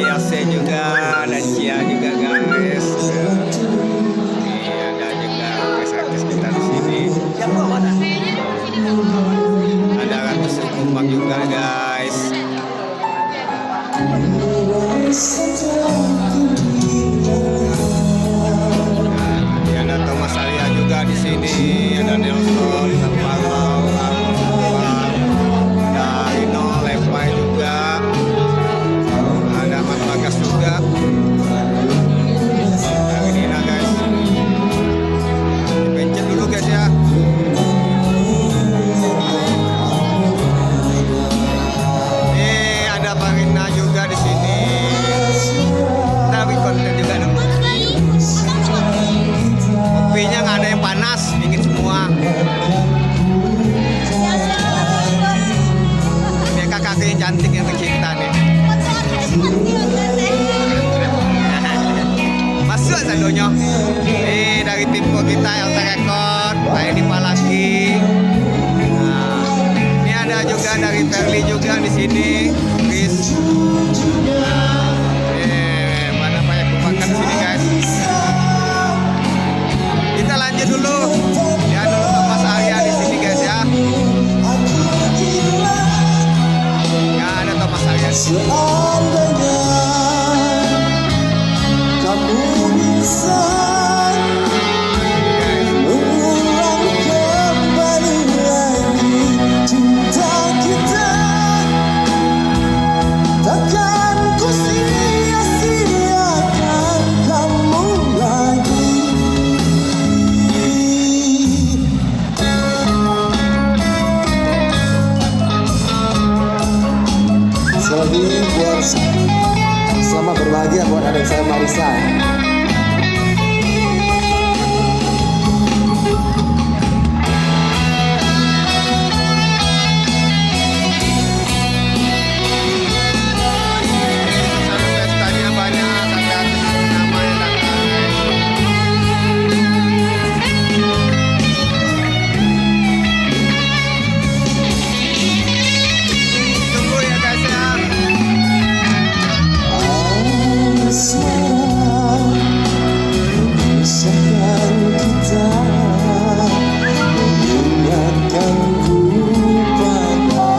Yase juga, ada Cia juga guys. Ini ada juga artis-artis kita di sini. Ada Ratu Kumbang juga guys. Nah, ada Thomas Arya juga di sini. Ada Nelson, Sampalo, ada Rino, Lepai juga. Ada Ahmad Bagas juga. Nah, ini nah guys. Dipencet dulu guys ya. Ada Barina juga di sini. Tapi konten juga dong. Kopinya nggak ada yang panas, dingin semua. Ini kakak yang cantik yang tercinta nih. Masuk sadonya. Ini dari tim kita Elta Record. Ini lagi. Nah, ini ada juga dari Verly juga di sini. Chris. Pada banyak kumpakan di sini guys. Kita lanjut dulu. Ya dulu Thomas Arya di sini guys ya. Ya ada Thomas Arya. Seandainya kamu bisa mengulang kembali lagi cinta kita, takkan ku sia-siakan kamu lagi. Sekali lagi buat selamat berbahagia buat adik saya Marisa. Pestanya banyak, ada artis nama yang datang. Tunggu ya guys ya. Memisahkan kita, mengingatkanku pada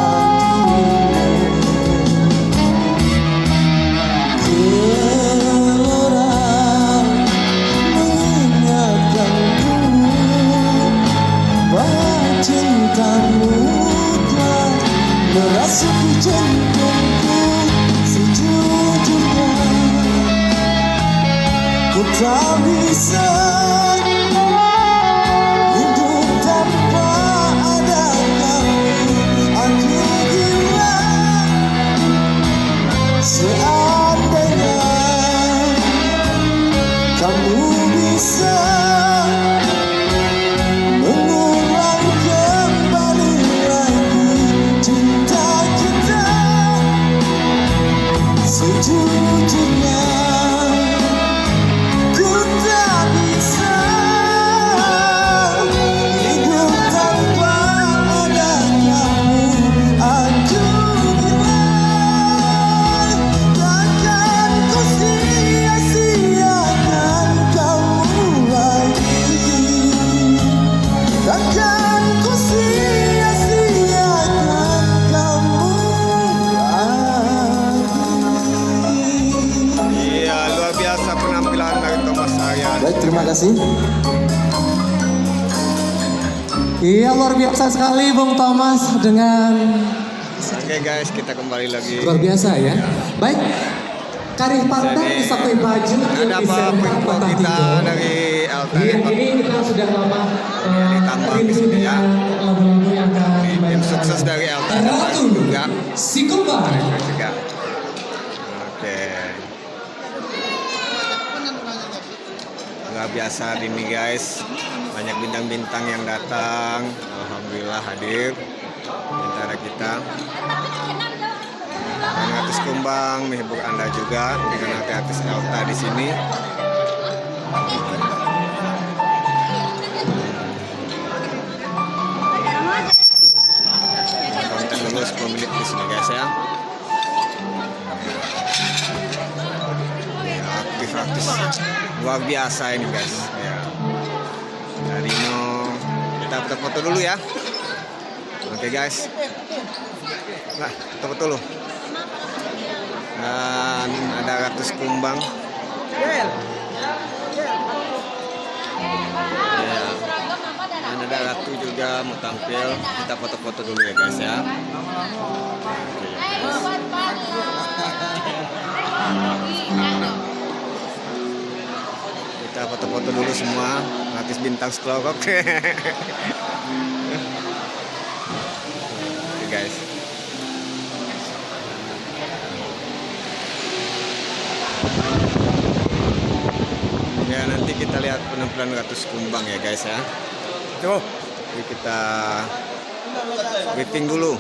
gelora, mengingatkanku bahwa cintamu telah merasuki jantungku sejujurnya. Ku tak bisa hidup tanpa ada kamu. Aku gila seandainya kamu bisa mengulang kembali lagi cinta kita sejujurnya. Ku tak bisa hidup tanpa ada kamu. Aku gila, takkan ku sia-siakan kamu lagi. Takkan ku sia-siakan kamu lagi. Iya, luar biasa penampilan dari Thomas Arya. Baik, terima kasih. Iya, luar biasa sekali Bung Thomas dengan Oke guys, kita kembali lagi. luar biasa ya. Baik, Karih Pantai Sakui Baju Ada apa kita dari Elta Iya, Record. ini kita sudah lama ditambah di sini ya. lagu-lagu yang akan Tim sukses dari Elta Record juga. Si Kumbang. Juga. Oke. Luar biasa ini guys. Banyak bintang-bintang yang datang. Alhamdulillah hadir di antara kita. Dan artis Kumbang menghibur Anda juga dengan artis Elta di sini. Konten dulu 10 menit di sini guys ya. praktis luar biasa ini guys ya. Dari kita foto-foto dulu ya. Oke guys, nah foto-foto dulu. Dan ada Ratus Kumbang ya. Dan ada Ratu juga mau tampil. Kita foto-foto dulu ya guys ya. Kita foto-foto dulu semua artis bintang Sklorok. Oke guys. Ya nanti kita lihat penampilan Ratus Kumbang ya guys ya. Jadi kita briefing dulu.